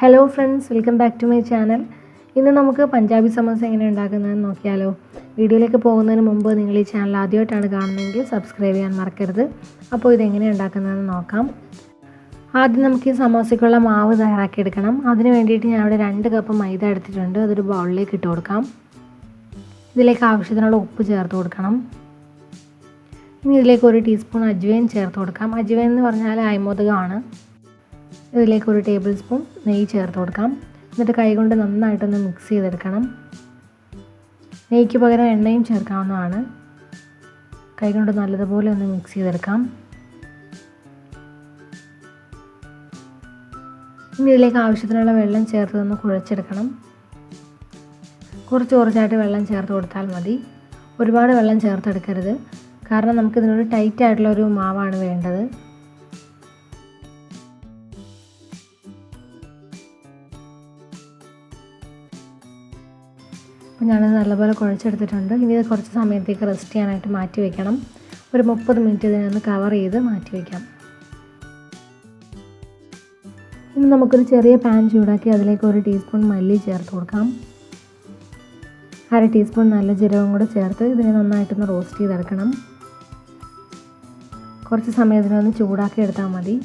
Hello friends, welcome back to my channel. ഇന്ന് നമുക്ക് പഞ്ചാബി സമോസ എങ്ങനെ ഉണ്ടാക്കുന്നതെന്ന് നോക്കിയാലോ. വീഡിയോയിലേക്ക് പോകുന്നതിന് മുമ്പ് നിങ്ങൾ ഈ ചാനൽ ആദ്യമായിട്ടാണ് കാണുന്നതെങ്കിൽ സബ്സ്ക്രൈബ് ചെയ്യാൻ മറക്കരുത്. അപ്പോൾ ഇതെങ്ങനെ ഉണ്ടാക്കുന്നതെന്ന് നോക്കാം. ആദ്യം നമുക്ക് ഈ സമോസയ്ക്കുള്ള മാവ് തയ്യാറാക്കിയെടുക്കണം. അതിന് വേണ്ടിയിട്ട് ഞാൻ ഇവിടെ 2 കപ്പ് മൈദ എടുത്തിട്ടുണ്ട്. അതൊരു ബൗളിലേക്ക് ഇട്ട് കൊടുക്കാം. ഇതിലേക്ക് ആവശ്യത്തിനുള്ള ഉപ്പ് ചേർത്ത് കൊടുക്കണം. ഇനി ഇതിലേക്ക് 1 ടീസ്പൂൺ അജ്വൈൻ ചേർത്ത് കൊടുക്കാം. അജ്വൈൻ എന്ന് പറഞ്ഞാൽ അയമോദകമാണ്. ഇതിലേക്ക് 1 ടേബിൾ സ്പൂൺ നെയ്യ് ചേർത്ത് കൊടുക്കാം. എന്നിട്ട് കൈകൊണ്ട് നന്നായിട്ടൊന്ന് മിക്സ് ചെയ്തെടുക്കണം. നെയ്യ്ക്ക് പകരം എണ്ണയും ചേർക്കാവുന്നതാണ്. കൈകൊണ്ട് നല്ലതുപോലെ ഒന്ന് മിക്സ് ചെയ്തെടുക്കാം. ഇനി ഇതിലേക്ക് ആവശ്യത്തിനുള്ള വെള്ളം ചേർത്ത് ഒന്ന് കുഴച്ചെടുക്കണം. കുറച്ചായിട്ട് വെള്ളം ചേർത്ത് കൊടുത്താൽ മതി. ഒരുപാട് വെള്ളം ചേർത്തെടുക്കരുത്, കാരണം നമുക്കിതിനൊരു ടൈറ്റായിട്ടുള്ളൊരു മാവാണ് വേണ്ടത്. അപ്പോൾ ഞാനത് നല്ലപോലെ കുഴച്ചെടുത്തിട്ടുണ്ട്. ഇനി ഇത് കുറച്ച് സമയത്തേക്ക് റെസ്റ്റ് ചെയ്യാനായിട്ട് മാറ്റി വയ്ക്കണം. ഒരു 30 മിനിറ്റ് ഇതിനൊന്ന് കവർ ചെയ്ത് മാറ്റി വയ്ക്കാം. ഇനി നമുക്കൊരു ചെറിയ പാൻ ചൂടാക്കി അതിലേക്ക് 1 ടീസ്പൂൺ മല്ലി ചേർത്ത് കൊടുക്കാം. 1/2 ടീസ്പൂൺ നല്ല ജീരകം കൂടെ ചേർത്ത് ഇതിനെ നന്നായിട്ടൊന്ന് റോസ്റ്റ് ചെയ്തെടുക്കണം. കുറച്ച് സമയം ഇതിനൊന്ന് ചൂടാക്കി എടുത്താൽ മതി.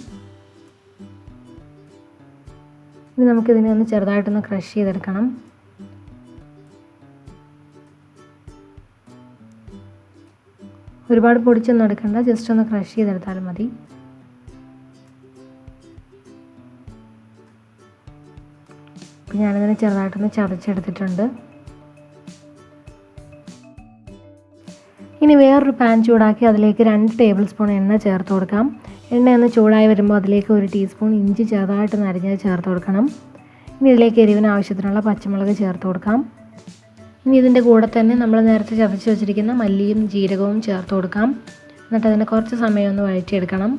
ഇനി നമുക്കിതിനെ ഒന്ന് ചെറുതായിട്ടൊന്ന് ക്രഷ് ചെയ്തെടുക്കണം. ഒരുപാട് പൊടിച്ചൊന്നും എടുക്കണ്ട, ജസ്റ്റ് ഒന്ന് ക്രഷ് ചെയ്തെടുത്താലും മതി. അപ്പോൾ ഞാനിതിനെ ചെറുതായിട്ടൊന്ന് ചതച്ചെടുത്തിട്ടുണ്ട്. ഇനി വേറൊരു പാൻ ചൂടാക്കി അതിലേക്ക് 2 ടേബിൾ സ്പൂൺ എണ്ണ ചേർത്ത് കൊടുക്കാം. എണ്ണ ഒന്ന് ചൂടായി വരുമ്പോൾ അതിലേക്ക് 1 ടീസ്പൂൺ ഇഞ്ചി ചെറുതായിട്ടൊന്ന് അരിഞ്ഞത് ചേർത്ത് കൊടുക്കണം. ഇനി ഇതിലേക്ക് എരിവിന് ആവശ്യത്തിനുള്ള പച്ചമുളക് ചേർത്ത് കൊടുക്കാം. ഇനി ഇതിൻ്റെ കൂടെ തന്നെ നമ്മൾ നേരത്തെ ചതച്ച് വെച്ചിരിക്കുന്ന മല്ലിയും ജീരകവും ചേർത്ത് കൊടുക്കാം. എന്നിട്ട് അതിനെ കുറച്ച് സമയം ഒന്ന് വഴറ്റിയെടുക്കണം.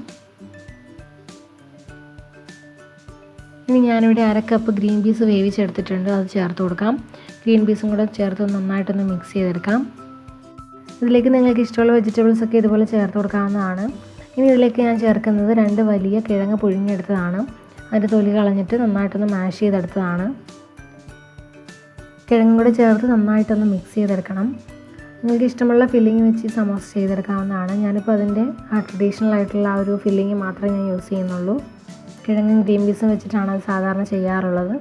ഇനി ഞാനിവിടെ 1/2 കപ്പ് ഗ്രീൻ പീസ് വേവിച്ചെടുത്തിട്ടുണ്ട്, അത് ചേർത്ത് കൊടുക്കാം. ഗ്രീൻ പീസും കൂടെ ചേർത്ത് നന്നായിട്ടൊന്ന് മിക്സ് ചെയ്തെടുക്കാം. ഇതിലേക്ക് നിങ്ങൾക്ക് ഇഷ്ടമുള്ള വെജിറ്റബിൾസ് ഒക്കെ ഇതുപോലെ ചേർത്ത് കൊടുക്കാവുന്നതാണ്. ഇനി ഇതിലേക്ക് ഞാൻ ചേർക്കുന്നത് 2 വലിയ കിഴങ്ങ് പുഴുങ്ങിയെടുത്തതാണ്. അതിൻ്റെ തൊലി കളഞ്ഞിട്ട് നന്നായിട്ടൊന്ന് മാഷ് ചെയ്തെടുത്തതാണ്. കിഴങ്ങും കൂടെ ചേർത്ത് നന്നായിട്ടൊന്ന് മിക്സ് ചെയ്തെടുക്കണം. നിങ്ങൾക്ക് ഇഷ്ടമുള്ള ഫില്ലിങ് വെച്ച് സമോസ ചെയ്തെടുക്കാവുന്നതാണ്. ഞാനിപ്പോൾ അതിൻ്റെ ട്രഡീഷണൽ ആയിട്ടുള്ള ആ ഒരു ഫില്ലിങ് മാത്രമേ ഞാൻ യൂസ് ചെയ്യുന്നുള്ളൂ. കിഴങ്ങും ഗ്രീൻ പീസും വെച്ചിട്ടാണ് അത് സാധാരണ ചെയ്യാറുള്ളത്.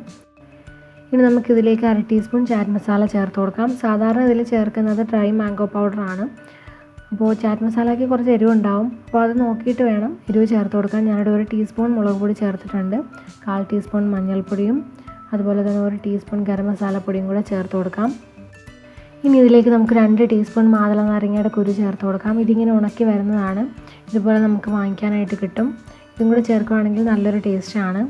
ഇനി നമുക്കിതിലേക്ക് 1/2 ടീസ്പൂൺ ചാറ്റ് മസാല ചേർത്ത് കൊടുക്കാം. സാധാരണ ഇതിൽ ചേർക്കുന്നത് ഡ്രൈ മാംഗോ പൗഡറാണ്. അപ്പോൾ ചാറ്റ് മസാലയ്ക്ക് കുറച്ച് എരിവുണ്ടാവും, അപ്പോൾ അത് നോക്കിയിട്ട് വേണം എരിവ് ചേർത്ത് കൊടുക്കാൻ. ഞാനിവിടെ 1 ടീസ്പൂൺ മുളക് പൊടി ചേർത്തിട്ടുണ്ട്. 1/4 ടീസ്പൂൺ മഞ്ഞൾപ്പൊടിയും അതുപോലെ തന്നെ 1 ടീസ്പൂൺ ഗരം മസാലപ്പൊടിയും കൂടെ ചേർത്ത് കൊടുക്കാം. ഇനി ഇതിലേക്ക് നമുക്ക് 2 ടീസ്പൂൺ മാതള നാരങ്ങയുടെ കുരു ചേർത്ത് കൊടുക്കാം. ഇതിങ്ങനെ ഉണക്കി വരുന്നതാണ്. ഇതുപോലെ നമുക്ക് വാങ്ങിക്കാനായിട്ട് കിട്ടും. ഇതും കൂടെ ചേർക്കുകയാണെങ്കിൽ നല്ലൊരു ടേസ്റ്റാണ്.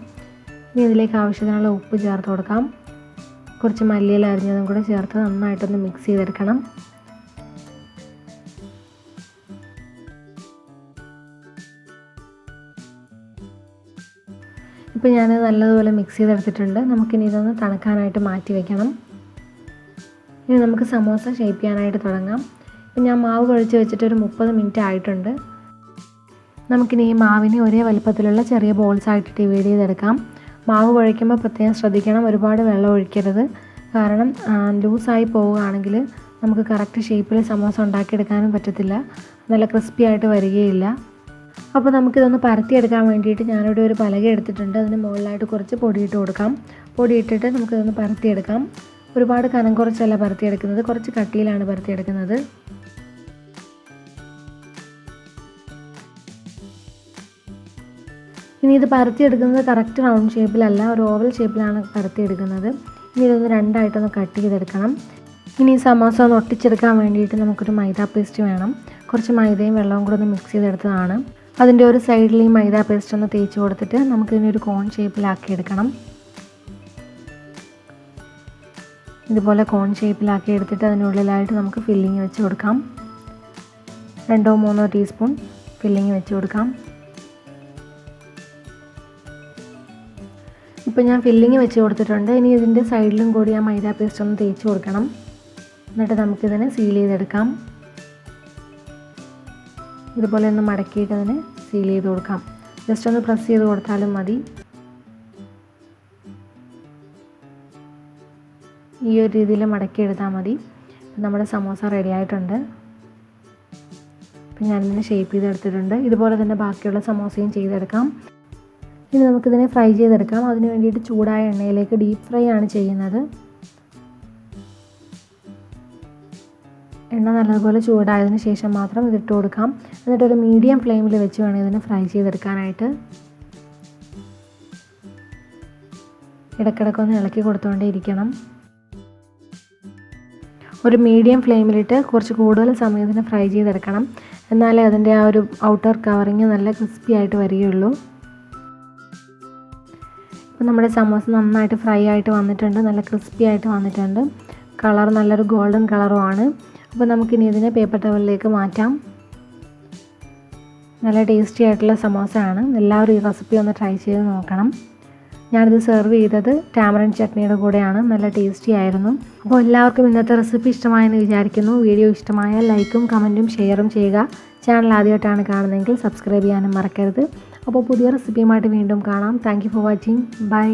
ഇനി ഇതിലേക്ക് ആവശ്യത്തിനുള്ള ഉപ്പ് ചേർത്ത് കൊടുക്കാം. കുറച്ച് മല്ലിയില അരിഞ്ഞതും കൂടെ ചേർത്ത് നന്നായിട്ടൊന്ന് മിക്സ് ചെയ്തെടുക്കണം. ഇപ്പോൾ ഞാനത് നല്ലതുപോലെ മിക്സ് ചെയ്തെടുത്തിട്ടുണ്ട്. നമുക്കിനി ഇതൊന്ന് തണുക്കാനായിട്ട് മാറ്റി വയ്ക്കണം. ഇനി നമുക്ക് സമോസ ഷേപ്പ് ചെയ്യാനായിട്ട് തുടങ്ങാം. ഇപ്പോൾ ഞാൻ മാവ് കുഴച്ച് വെച്ചിട്ട് ഒരു 30 മിനിറ്റ് ആയിട്ടുണ്ട്. നമുക്കിനി ഈ മാവിനെ ഒരേ വലുപ്പത്തിലുള്ള ചെറിയ ബോൾസ് ആയിട്ട് ഡിവൈഡ് ചെയ്തെടുക്കാം. മാവ് കുഴയ്ക്കുമ്പോൾ പ്രത്യേകം ശ്രദ്ധിക്കണം, ഒരുപാട് വെള്ളം ഒഴിക്കരുത്. കാരണം ലൂസായി പോവുകയാണെങ്കിൽ നമുക്ക് കറക്റ്റ് ഷേപ്പിൽ സമോസ ഉണ്ടാക്കിയെടുക്കാനും പറ്റത്തില്ല, നല്ല ക്രിസ്പി ആയിട്ട് വരികയില്ല. അപ്പോൾ നമുക്കിതൊന്ന് പരത്തിയെടുക്കാൻ വേണ്ടിയിട്ട് ഞാനിവിടെ ഒരു പലക എടുത്തിട്ടുണ്ട്. അതിന് മുകളിലായിട്ട് കുറച്ച് പൊടിയിട്ട് കൊടുക്കാം. പൊടിയിട്ടിട്ട് നമുക്കിതൊന്ന് പരത്തിയെടുക്കാം. ഒരുപാട് കനം കുറച്ചല്ല പരത്തിയെടുക്കുന്നത്, കുറച്ച് കട്ടിയിലാണ് പരത്തിയെടുക്കുന്നത്. ഇനി ഇത് പരത്തിയെടുക്കുന്നത് കറക്റ്റ് റൗണ്ട് ഷേപ്പിലല്ല, ഒരു ഓവൽ ഷേപ്പിലാണ് പരത്തിയെടുക്കുന്നത്. ഇനി ഇതൊന്ന് 2ആയിട്ടൊന്ന് കട്ട് ചെയ്തെടുക്കണം. ഇനി ഈ സമോസ ഒന്ന് ഒട്ടിച്ചെടുക്കാൻ വേണ്ടിയിട്ട് നമുക്കൊരു മൈദ പേസ്റ്റ് വേണം. കുറച്ച് മൈദയും വെള്ളവും കൂടെ ഒന്ന് മിക്സ് ചെയ്തെടുത്തതാണ്. അതിൻ്റെ ഒരു സൈഡിൽ ഈ മൈദ പേസ്റ്റ് ഒന്ന് തേച്ച് കൊടുത്തിട്ട് നമുക്കിതിനൊരു കോൺ ഷേപ്പിലാക്കി എടുക്കണം. ഇതുപോലെ കോൺ ഷേപ്പിലാക്കി എടുത്തിട്ട് അതിനുള്ളിലായിട്ട് നമുക്ക് ഫില്ലിങ് വെച്ച് കൊടുക്കാം. 2-3 ടീസ്പൂൺ ഫില്ലിങ് വെച്ച് കൊടുക്കാം. ഇപ്പോൾ ഞാൻ ഫില്ലിങ് വെച്ച് കൊടുത്തിട്ടുണ്ട്. ഇനി ഇതിൻ്റെ സൈഡിലും കൂടി ആ മൈദ പേസ്റ്റ് ഒന്ന് തേച്ച് കൊടുക്കണം. എന്നിട്ട് നമുക്കിതിനെ സീൽ ചെയ്തെടുക്കാം. ഇതുപോലെ ഒന്ന് മടക്കിയിട്ട് അതിനെ സീൽ ചെയ്ത് കൊടുക്കാം. ജസ്റ്റ് ഒന്ന് പ്രസ് ചെയ്ത് കൊടുത്താലും മതി. ഈ ഒരു രീതിയിൽ മടക്കി എടുത്താൽ മതി. നമ്മുടെ സമോസ റെഡി ആയിട്ടുണ്ട്. അപ്പോൾ ഞാനിതിനെ ഷേപ്പ് ചെയ്തെടുത്തിട്ടുണ്ട്. ഇതുപോലെ തന്നെ ബാക്കിയുള്ള സമോസയും ചെയ്തെടുക്കാം. ഇനി നമുക്കിതിനെ ഫ്രൈ ചെയ്തെടുക്കാം. അതിന് വേണ്ടിയിട്ട് ചൂടായ എണ്ണയിലേക്ക് ഡീപ്പ് ഫ്രൈ ആണ് ചെയ്യുന്നത്. എണ്ണ നല്ലതുപോലെ ചൂടായതിന് ശേഷം മാത്രം ഇതിട്ട് കൊടുക്കാം. എന്നിട്ടൊരു മീഡിയം ഫ്ലെയിമിൽ വെച്ച് വേണം ഇതിനെ ഫ്രൈ ചെയ്തെടുക്കാനായിട്ട്. ഇടയ്ക്കിടയ്ക്കൊന്ന് ഇളക്കി കൊടുത്തുകൊണ്ടേ ഇരിക്കണം. ഒരു മീഡിയം ഫ്ലെയിമിലിട്ട് കുറച്ച് കൂടുതൽ സമയം ഇതിനെ ഫ്രൈ ചെയ്തെടുക്കണം. എന്നാലേ അതിൻ്റെ ആ ഒരു ഔട്ടർ കവറിങ് നല്ല ക്രിസ്പി ആയിട്ട് വരികയുള്ളൂ. ഇപ്പോൾ നമ്മുടെ സമോസ നന്നായിട്ട് ഫ്രൈ ആയിട്ട് വന്നിട്ടുണ്ട്. നല്ല ക്രിസ്പി ആയിട്ട് വന്നിട്ടുണ്ട്. കളർ നല്ലൊരു ഗോൾഡൻ കളറുമാണ്. അപ്പോൾ നമുക്കിനി ഇതിനെ പേപ്പർ ടവലിലേക്ക് മാറ്റാം. നല്ല ടേസ്റ്റി ആയിട്ടുള്ള സമോസ ആണ്. എല്ലാവരും ഈ റെസിപ്പി ഒന്ന് ട്രൈ ചെയ്ത് നോക്കണം. ഞാനിത് സെർവ് ചെയ്തത് ടാമറിൻ ചട്നിയുടെ കൂടെയാണ്. നല്ല ടേസ്റ്റി ആയിരുന്നു. അപ്പോൾ എല്ലാവർക്കും ഇന്നത്തെ റെസിപ്പി ഇഷ്ടമായെന്ന് വിചാരിക്കുന്നു. വീഡിയോ ഇഷ്ടമായാൽ ലൈക്കും കമൻറ്റും ഷെയറും ചെയ്യുക. ചാനൽ ആദ്യമായിട്ടാണ് കാണുന്നതെങ്കിൽ സബ്സ്ക്രൈബ് ചെയ്യാനും മറക്കരുത്. അപ്പോൾ പുതിയ റെസിപ്പിയുമായിട്ട് വീണ്ടും കാണാം. Thank you for watching. By.